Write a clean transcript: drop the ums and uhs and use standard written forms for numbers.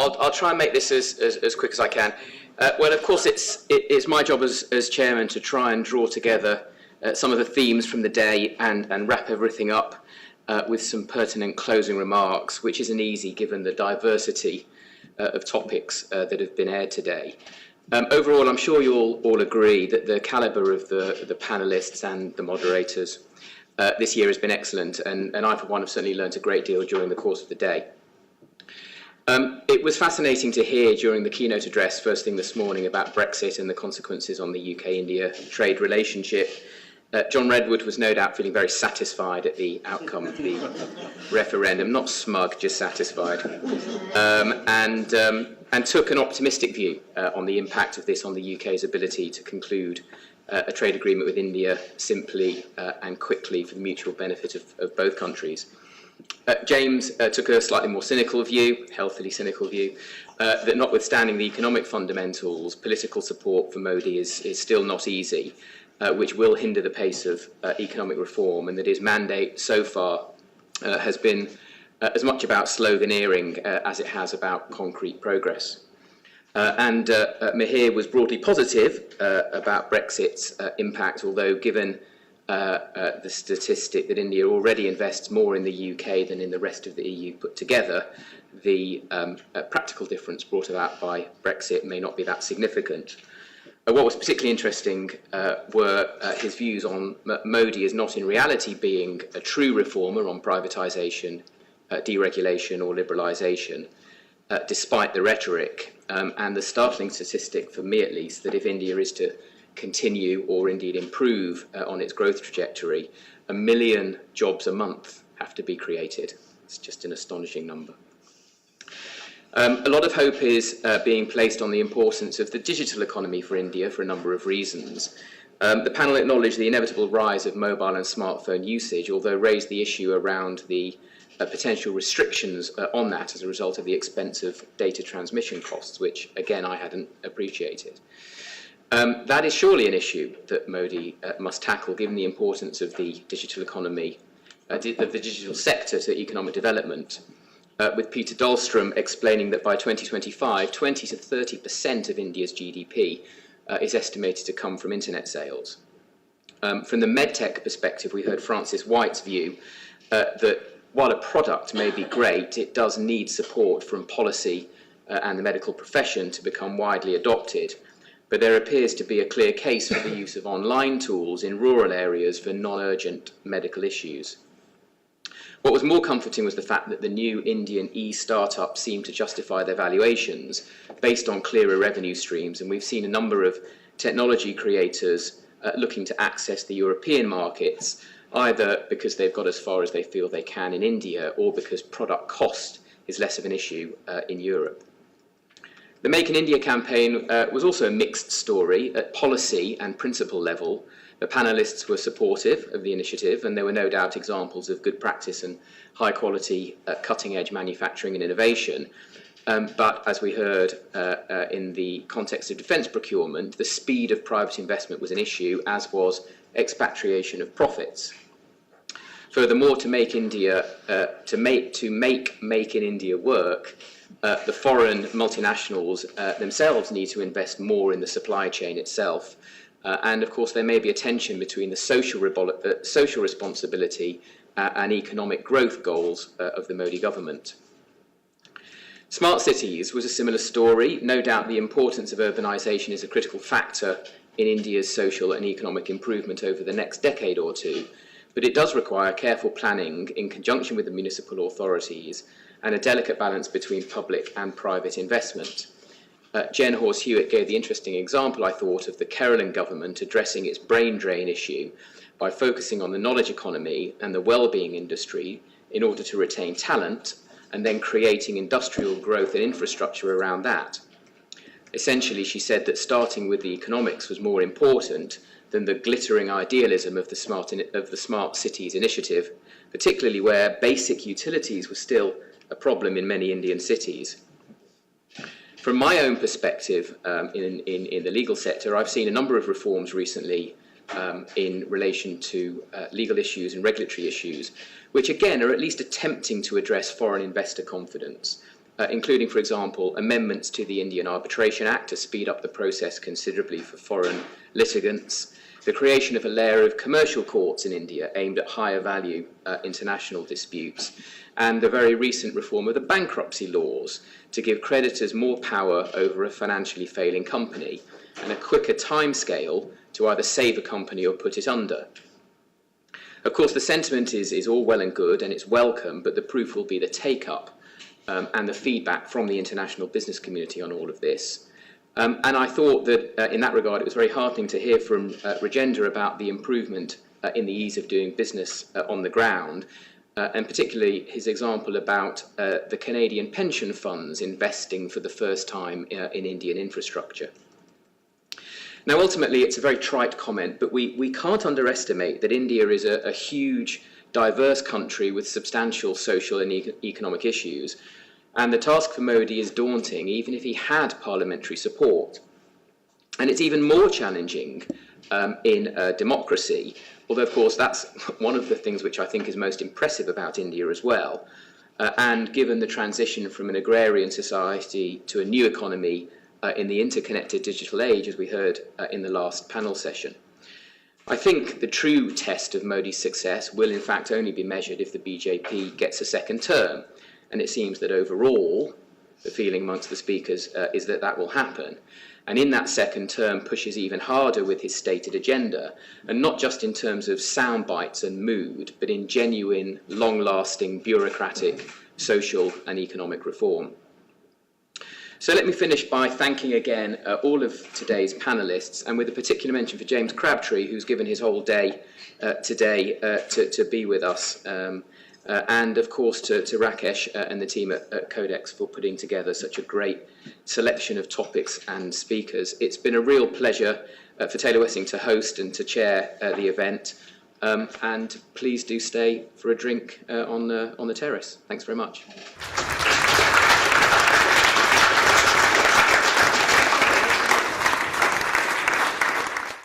I'll try and make this as quick as I can. Well, of course, it's my job as chairman to try and draw together some of the themes from the day and wrap everything up with some pertinent closing remarks, which isn't easy given the diversity of topics that have been aired today. Overall, I'm sure you'll all agree that the calibre of the panellists and the moderators this year has been excellent, and I, for one, have certainly learnt a great deal during the course of the day. It was fascinating to hear during the keynote address first thing this morning about Brexit and the consequences on the UK-India trade relationship. John Redwood was no doubt feeling very satisfied at the outcome of the referendum, not smug, just satisfied, and took an optimistic view on the impact of this on the UK's ability to conclude a trade agreement with India simply and quickly for the mutual benefit of both countries. James took a slightly more cynical view, healthily cynical view, that notwithstanding the economic fundamentals, political support for Modi is still not easy, which will hinder the pace of economic reform, and that his mandate so far has been as much about sloganeering as it has about concrete progress. Mihir was broadly positive about Brexit's impact, although given the statistic that India already invests more in the UK than in the rest of the EU put together, the practical difference brought about by Brexit may not be that significant. What was particularly interesting were his views on Modi as not in reality being a true reformer on privatisation, deregulation or liberalisation, despite the rhetoric, and the startling statistic, for me at least, that if India is to continue or indeed improve on its growth trajectory, 1 million jobs a month have to be created. It's just an astonishing number. A lot of hope is being placed on the importance of the digital economy for India for a number of reasons. The panel acknowledged the inevitable rise of mobile and smartphone usage, although raised the issue around the potential restrictions on that as a result of the expensive data transmission costs, which, again, I hadn't appreciated. That is surely an issue that Modi must tackle, given the importance of the digital economy, of the digital sector to economic development, with Peter Dahlstrom explaining that by 2025, 20 to 30% of India's GDP is estimated to come from internet sales. From the medtech perspective, we heard Francis White's view that while a product may be great, it does need support from policy and the medical profession to become widely adopted. But there appears to be a clear case for the use of online tools in rural areas for non-urgent medical issues. What was more comforting was the fact that the new Indian e-startups seem to justify their valuations based on clearer revenue streams, and we've seen a number of technology creators looking to access the European markets, either because they've got as far as they feel they can in India, or because product cost is less of an issue in Europe. The Make in India campaign was also a mixed story. At policy and principle level, the panellists were supportive of the initiative, and there were no doubt examples of good practice and high quality cutting-edge manufacturing and innovation. But as we heard in the context of defence procurement, the speed of private investment was an issue, as was expatriation of profits. Furthermore, to make Make in India work, the foreign multinationals themselves need to invest more in the supply chain itself. And of course, there may be a tension between the social responsibility and economic growth goals of the Modi government. Smart cities was a similar story. No doubt the importance of urbanisation is a critical factor in India's social and economic improvement over the next decade or two, but it does require careful planning in conjunction with the municipal authorities and a delicate balance between public and private investment. Jen Horse-Hewitt gave the interesting example, I thought, of the Kerala government addressing its brain drain issue by focusing on the knowledge economy and the well-being industry in order to retain talent, and then creating industrial growth and infrastructure around that. Essentially, she said that starting with the economics was more important than the glittering idealism of the Smart Cities initiative, particularly where basic utilities were still a problem in many Indian cities. From my own perspective in the legal sector, I've seen a number of reforms recently in relation to legal issues and regulatory issues, which again are at least attempting to address foreign investor confidence. including, for example, amendments to the Indian Arbitration Act to speed up the process considerably for foreign litigants, the creation of a layer of commercial courts in India aimed at higher value international disputes, and the very recent reform of the bankruptcy laws to give creditors more power over a financially failing company and a quicker timescale to either save a company or put it under. Of course, the sentiment is all well and good and it's welcome, but the proof will be the take-up and the feedback from the international business community on all of this. And I thought that in that regard it was very heartening to hear from Rajendra about the improvement in the ease of doing business on the ground, and particularly his example about the Canadian pension funds investing for the first time in Indian infrastructure. Now, ultimately, it's a very trite comment, but we can't underestimate that India is a huge, diverse country with substantial social and economic issues, and the task for Modi is daunting, even if he had parliamentary support. And it's even more challenging in democracy, although, of course, that's one of the things which I think is most impressive about India as well. And given the transition from an agrarian society to a new economy in the interconnected digital age, as we heard in the last panel session. I think the true test of Modi's success will in fact only be measured if the BJP gets a second term. And it seems that overall, the feeling amongst the speakers is that that will happen. And in that second term pushes even harder with his stated agenda, and not just in terms of sound bites and mood, but in genuine, long-lasting, bureaucratic, social and economic reform. So let me finish by thanking again all of today's panellists, and with a particular mention for James Crabtree, who's given his whole day today to be with us, and of course to Rakesh and the team at Codex for putting together such a great selection of topics and speakers. It's been a real pleasure for Taylor Wessing to host and to chair the event, and please do stay for a drink on the terrace. Thanks very much.